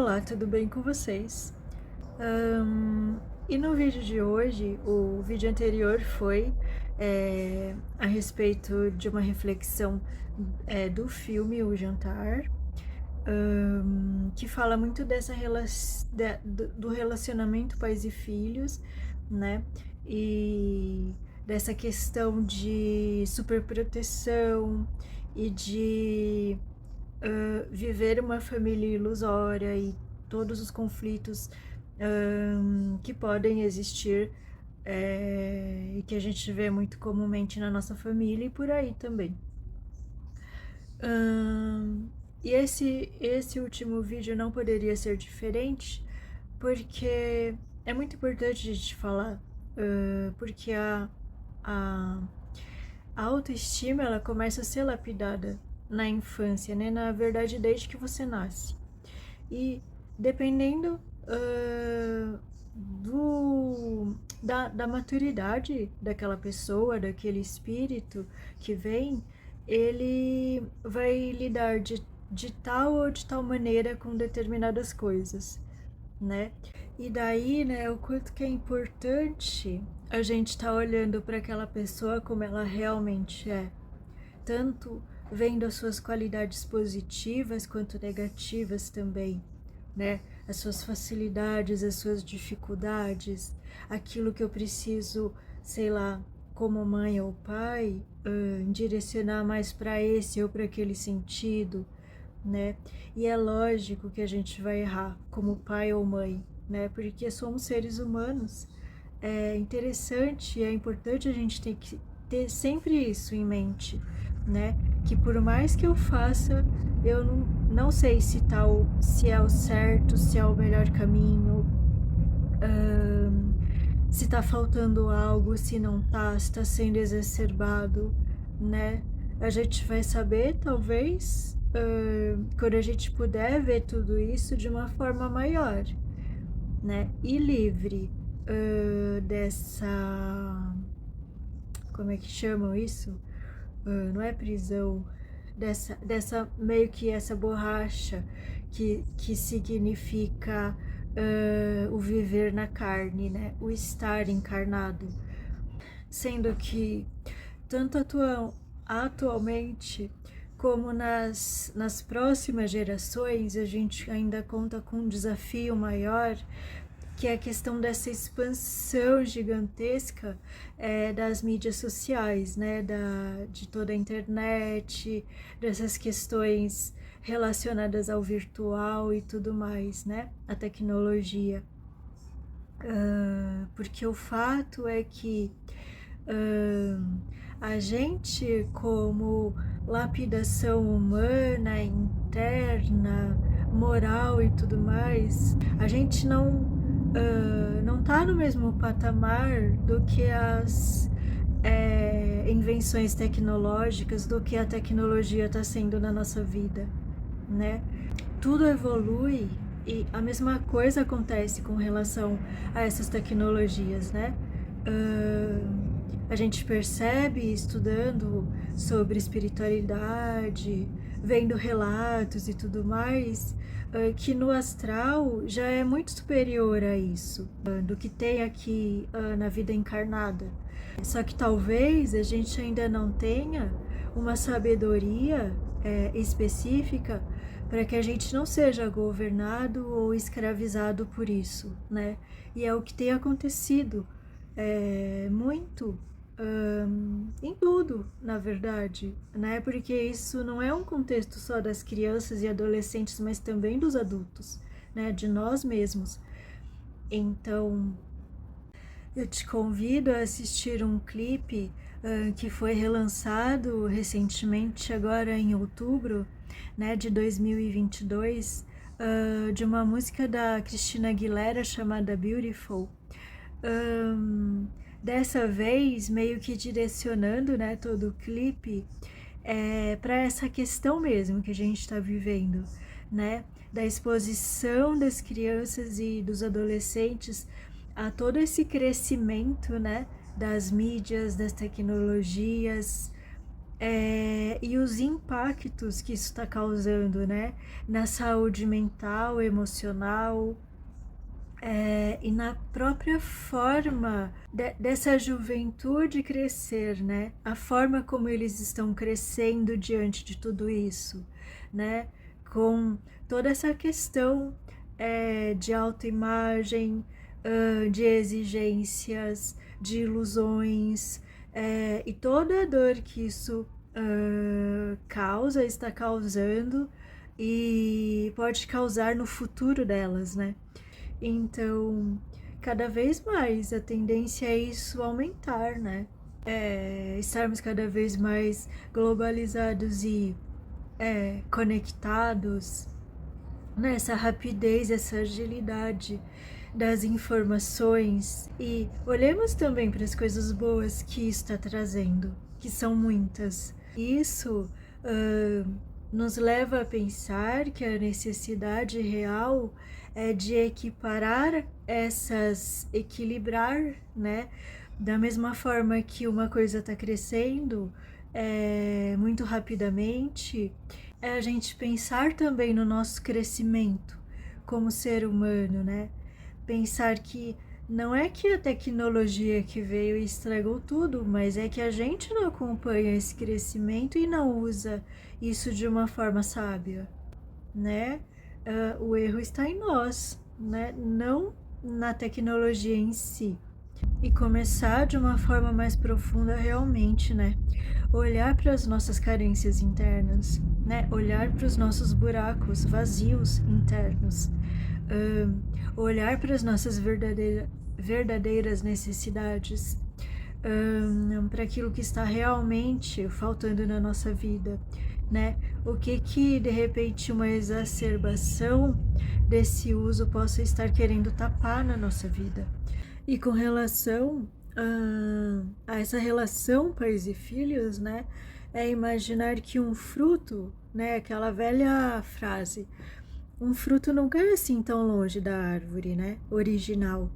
Olá, tudo bem com vocês? E no vídeo de hoje, o vídeo anterior foi a respeito de uma reflexão do filme O Jantar, que fala muito do relacionamento pais e filhos, né? E dessa questão de superproteção e de viver uma família ilusória e todos os conflitos que podem existir e que a gente vê muito comumente na nossa família e por aí também. E esse último vídeo não poderia ser diferente, porque é muito importante a gente falar, porque a, a autoestima ela começa a ser lapidada na infância, né? Na verdade, desde que você nasce. E dependendo da maturidade daquela pessoa, daquele espírito que vem, ele vai lidar de tal ou de tal maneira com determinadas coisas, né? E daí, né, o quanto que é importante a gente estar olhando para aquela pessoa como ela realmente é, tanto vendo as suas qualidades positivas quanto negativas também, né? As suas facilidades, as suas dificuldades, aquilo que eu preciso, sei lá, como mãe ou pai, direcionar mais para esse ou para aquele sentido, né? E é lógico que a gente vai errar como pai ou mãe, né? Porque somos seres humanos. É interessante e é importante a gente ter que ter sempre isso em mente, né? Que por mais que eu faça, eu não sei se é o certo, se é o melhor caminho, se tá faltando algo, se não tá, se tá sendo exacerbado, né? A gente vai saber, talvez, quando a gente puder ver tudo isso de uma forma maior, né? E livre dessa. Como é que chamam isso? Não é prisão, dessa meio que essa borracha que significa o viver na carne, né? O estar encarnado. Sendo que tanto atualmente como nas próximas gerações a gente ainda conta com um desafio maior, que é a questão dessa expansão gigantesca das mídias sociais, né, de toda a internet, dessas questões relacionadas ao virtual e tudo mais, né, a tecnologia. Porque o fato é que a gente, como lapidação humana, interna, moral e tudo mais, a gente não tá no mesmo patamar do que as invenções tecnológicas, do que a tecnologia está sendo na nossa vida, né? Tudo evolui e a mesma coisa acontece com relação a essas tecnologias, né? A gente percebe estudando sobre espiritualidade, vendo relatos e tudo mais, que no astral já é muito superior a isso, do que tem aqui na vida encarnada. Só que talvez a gente ainda não tenha uma sabedoria específica para que a gente não seja governado ou escravizado por isso, né? E é o que tem acontecido muito em tudo, na verdade, né? Porque isso não é um contexto só das crianças e adolescentes, mas também dos adultos, né? De nós mesmos. Então, eu te convido a assistir um clipe que foi relançado recentemente, agora em outubro, né, de 2022, de uma música da Christina Aguilera chamada Beautiful. Dessa vez, meio que direcionando, né, todo o clipe para essa questão mesmo que a gente está vivendo, né, da exposição das crianças e dos adolescentes a todo esse crescimento, né, das mídias, das tecnologias, e os impactos que isso está causando, né, na saúde mental, emocional, e na própria forma dessa juventude crescer, né? A forma como eles estão crescendo diante de tudo isso, né? Com toda essa questão de autoimagem, de exigências, de ilusões, e toda a dor que isso está causando e pode causar no futuro delas, né? Então, cada vez mais a tendência é isso aumentar, né? Estarmos cada vez mais globalizados e conectados nessa rapidez, essa agilidade das informações, e olhemos também para as coisas boas que isso está trazendo, que são muitas. Isso nos leva a pensar que a necessidade real é de equiparar equilibrar, né? Da mesma forma que uma coisa está crescendo muito rapidamente, é a gente pensar também no nosso crescimento como ser humano, né? Pensar que não é que a tecnologia que veio e estragou tudo, mas é que a gente não acompanha esse crescimento e não usa isso de uma forma sábia, né? O erro está em nós, né? Não na tecnologia em si. E começar de uma forma mais profunda realmente, né? Olhar para as nossas carências internas, né? Olhar para os nossos buracos vazios internos, olhar para as nossas verdadeiras necessidades, para aquilo que está realmente faltando na nossa vida, né? O que de repente uma exacerbação desse uso possa estar querendo tapar na nossa vida. E com relação a essa relação pais e filhos, né, é imaginar que um fruto, né, aquela velha frase, um fruto nunca é assim tão longe da árvore, né, original.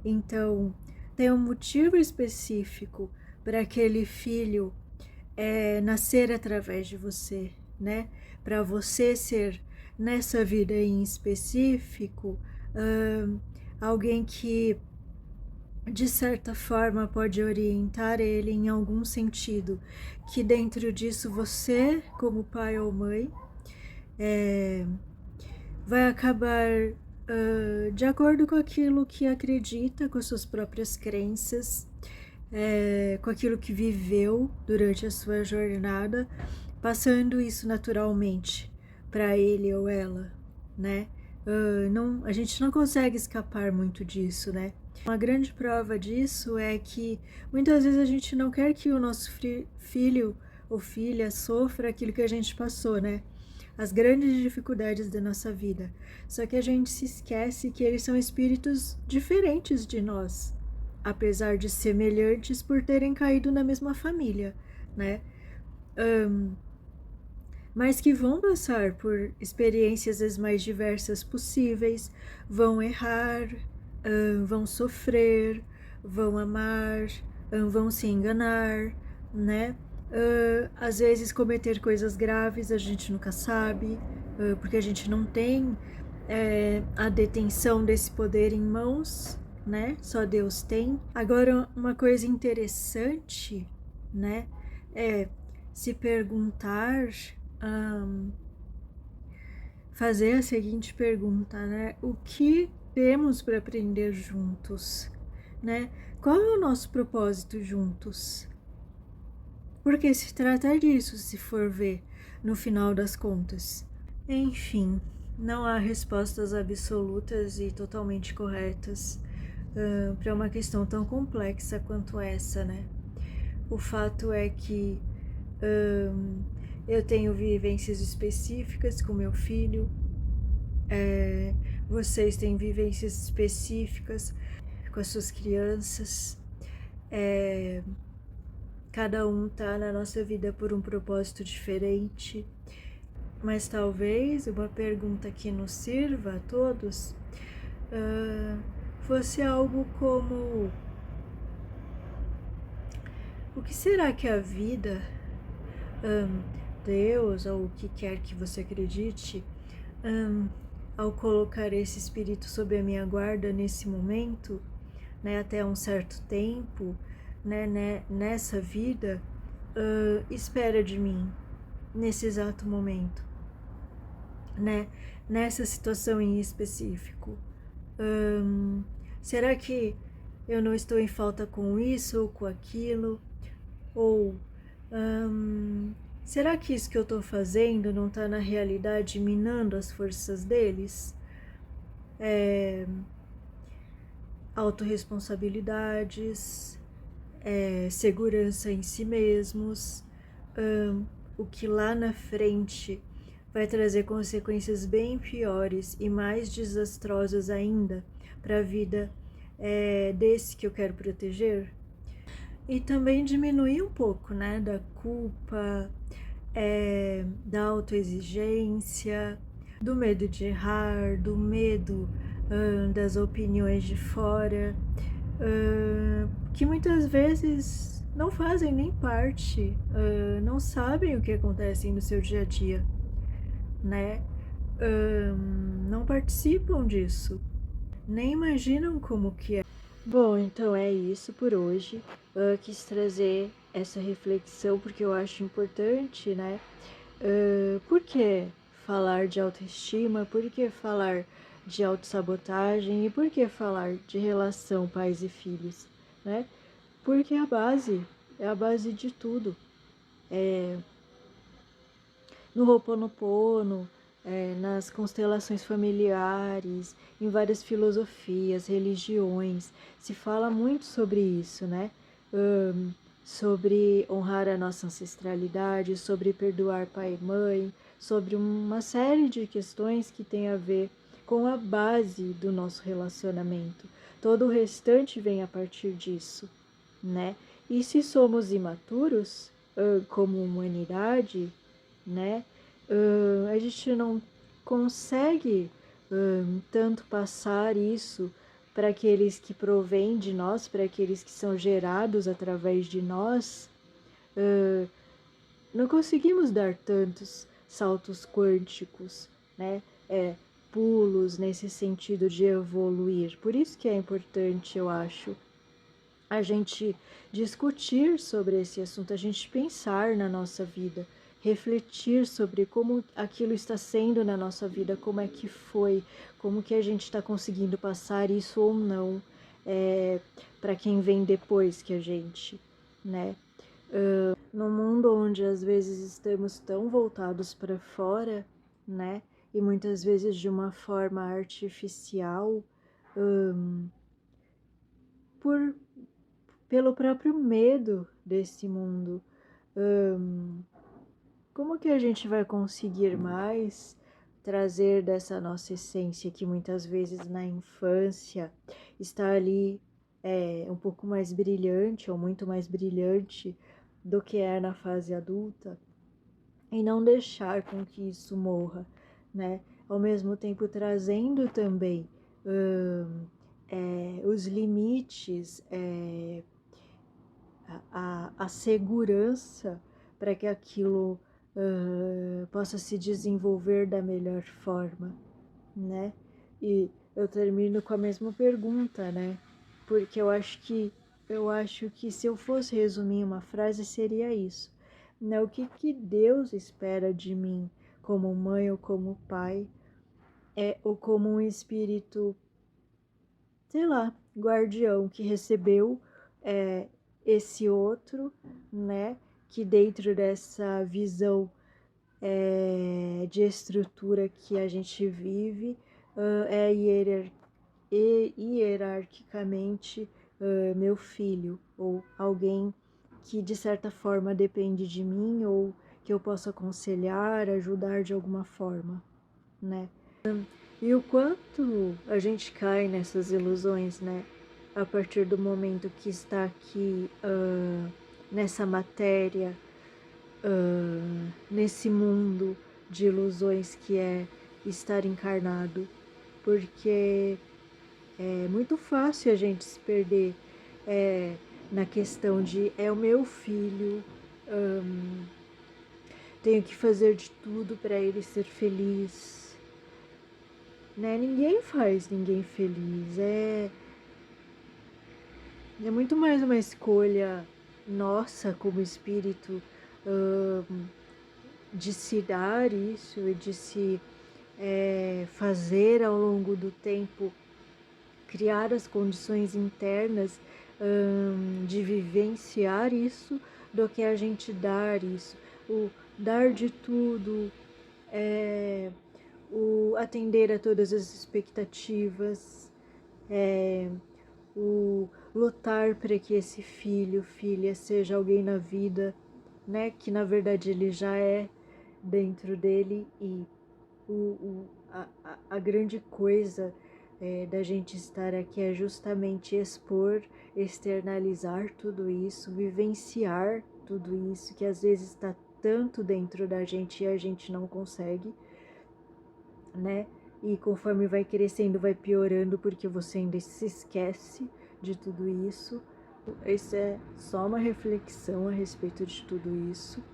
Então, tem um motivo específico para aquele filho nascer através de você, né, para você ser nessa vida em específico alguém que de certa forma pode orientar ele em algum sentido, que dentro disso você, como pai ou mãe, vai acabar de acordo com aquilo que acredita, com as suas próprias crenças, com aquilo que viveu durante a sua jornada, passando isso naturalmente para ele ou ela, né? A gente não consegue escapar muito disso, né? Uma grande prova disso é que muitas vezes a gente não quer que o nosso filho ou filha sofra aquilo que a gente passou, né? As grandes dificuldades da nossa vida. Só que a gente se esquece que eles são espíritos diferentes de nós, apesar de semelhantes por terem caído na mesma família, né? Mas que vão passar por experiências as mais diversas possíveis, vão errar, vão sofrer, vão amar, vão se enganar, né? Às vezes cometer coisas graves, a gente nunca sabe, porque a gente não tem a detenção desse poder em mãos, né? Só Deus tem. Agora, uma coisa interessante, né? É se perguntar, fazer a seguinte pergunta, né? O que temos para aprender juntos, né? Qual é o nosso propósito juntos? Porque se trata disso, se for ver, no final das contas. Enfim, não há respostas absolutas e totalmente corretas para uma questão tão complexa quanto essa, né? O fato é que eu tenho vivências específicas com meu filho, vocês têm vivências específicas com as suas crianças, cada um tá na nossa vida por um propósito diferente, mas talvez uma pergunta que nos sirva a todos fosse algo como: o que será que a vida Deus, ou o que quer que você acredite, ao colocar esse espírito sob a minha guarda nesse momento, né, até um certo tempo, né, nessa vida, espera de mim nesse exato momento, né, nessa situação em específico. Será que eu não estou em falta com isso ou com aquilo? Ou será que isso que eu estou fazendo não está na realidade minando as forças deles? Autorresponsabilidades, segurança em si mesmos, o que lá na frente vai trazer consequências bem piores e mais desastrosas ainda para a vida desse que eu quero proteger. E também diminuir um pouco, né, da culpa, da autoexigência, do medo de errar, do medo das opiniões de fora, que muitas vezes não fazem nem parte, não sabem o que acontece no seu dia a dia, né? Não participam disso, nem imaginam como que é. Bom, então é isso por hoje. Eu quis trazer essa reflexão porque eu acho importante, né? Por que falar de autoestima? Por que falar de autossabotagem? E por que falar de relação pais e filhos, né? Porque é a base de tudo. No Ho'oponopono, nas constelações familiares, em várias filosofias, religiões, se fala muito sobre isso, né? Sobre honrar a nossa ancestralidade, sobre perdoar pai e mãe, sobre uma série de questões que tem a ver com a base do nosso relacionamento. Todo o restante vem a partir disso, né? E se somos imaturos, como humanidade, né? A gente não consegue tanto passar isso para aqueles que provêm de nós, para aqueles que são gerados através de nós. Não conseguimos dar tantos saltos quânticos, né? Pulos nesse sentido de evoluir. Por isso que é importante, eu acho, a gente discutir sobre esse assunto, a gente pensar na nossa vida, refletir sobre como aquilo está sendo na nossa vida, como é que foi, como que a gente está conseguindo passar isso ou não para quem vem depois que a gente, né? No mundo onde às vezes estamos tão voltados para fora, né? E muitas vezes de uma forma artificial, por pelo próprio medo desse mundo. Como que a gente vai conseguir mais trazer dessa nossa essência que muitas vezes na infância está ali um pouco mais brilhante ou muito mais brilhante do que é na fase adulta, e não deixar com que isso morra, né? Ao mesmo tempo trazendo também os limites, a segurança para que aquilo possa se desenvolver da melhor forma, né? E eu termino com a mesma pergunta, né? Porque eu acho que se eu fosse resumir uma frase seria isso, né? O que Deus espera de mim como mãe ou como pai, ou como um espírito, sei lá, guardião que recebeu esse outro, né? Que dentro dessa visão de estrutura que a gente vive, é hierarquicamente meu filho, ou alguém que de certa forma depende de mim, ou que eu posso aconselhar, ajudar de alguma forma, né? E o quanto a gente cai nessas ilusões, né? A partir do momento que está aqui nessa matéria, nesse mundo de ilusões que é estar encarnado. Porque é muito fácil a gente se perder na questão de é o meu filho, tenho que fazer de tudo para ele ser feliz, né? Ninguém faz ninguém feliz, é muito mais uma escolha nossa como espírito, de se dar isso e de se fazer ao longo do tempo, criar as condições internas de vivenciar isso, do que a gente dar isso. O dar de tudo, o atender a todas as expectativas, o lutar para que esse filho, filha, seja alguém na vida, né? Que na verdade ele já é dentro dele, e a grande coisa da gente estar aqui é justamente expor, externalizar tudo isso, vivenciar tudo isso que às vezes está tanto dentro da gente e a gente não consegue, né? E conforme vai crescendo, vai piorando, porque você ainda se esquece de tudo isso. Isso é só uma reflexão a respeito de tudo isso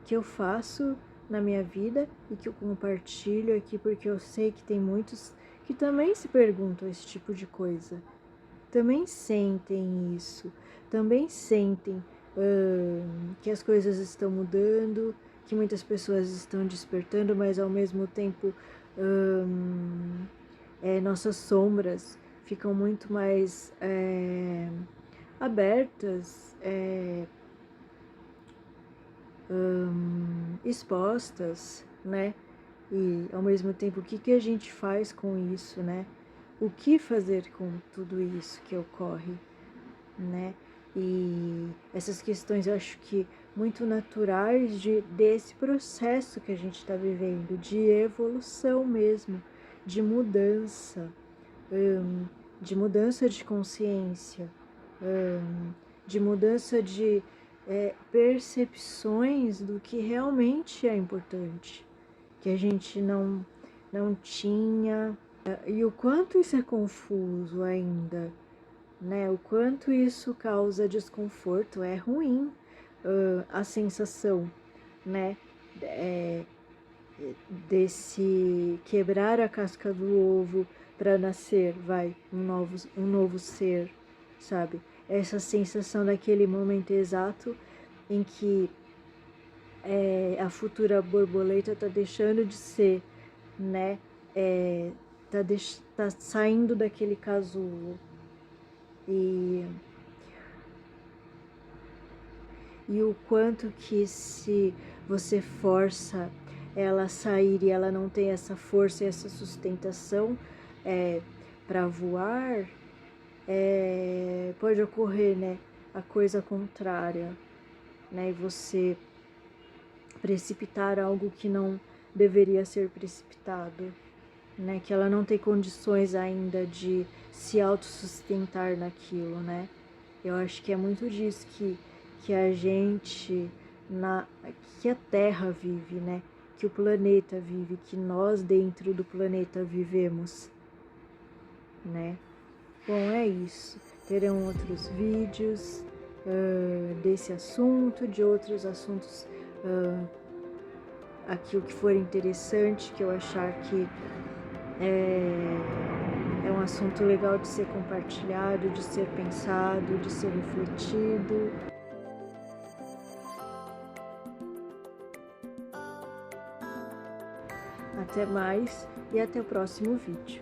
que eu faço na minha vida e que eu compartilho aqui, porque eu sei que tem muitos que também se perguntam esse tipo de coisa, também sentem isso, também sentem que as coisas estão mudando, que muitas pessoas estão despertando, mas ao mesmo tempo nossas sombras ficam muito mais abertas, expostas, né? E ao mesmo tempo, o que que a gente faz com isso, né? O que fazer com tudo isso que ocorre, né? E essas questões eu acho que muito naturais desse processo que a gente está vivendo, de evolução mesmo, de mudança, de consciência, de mudança de percepções do que realmente é importante, que a gente não tinha, e o quanto isso é confuso ainda, né? O quanto isso causa desconforto, é ruim a sensação, né? Desse quebrar a casca do ovo para nascer, um novo ser, sabe? Essa sensação daquele momento exato em que a futura borboleta está deixando de ser, né? Tá saindo daquele casulo e o quanto que se você força ela a sair e ela não tem essa força e essa sustentação para voar, pode ocorrer, né, a coisa contrária, né, e você precipitar algo que não deveria ser precipitado, né, que ela não tem condições ainda de se autossustentar naquilo, né. Eu acho que é muito disso que a gente, que a Terra vive, né, que o planeta vive, que nós dentro do planeta vivemos, né. Bom, é isso. Terão outros vídeos desse assunto, de outros assuntos, aquilo que for interessante, que eu achar que é um assunto legal de ser compartilhado, de ser pensado, de ser refletido. Até mais e até o próximo vídeo.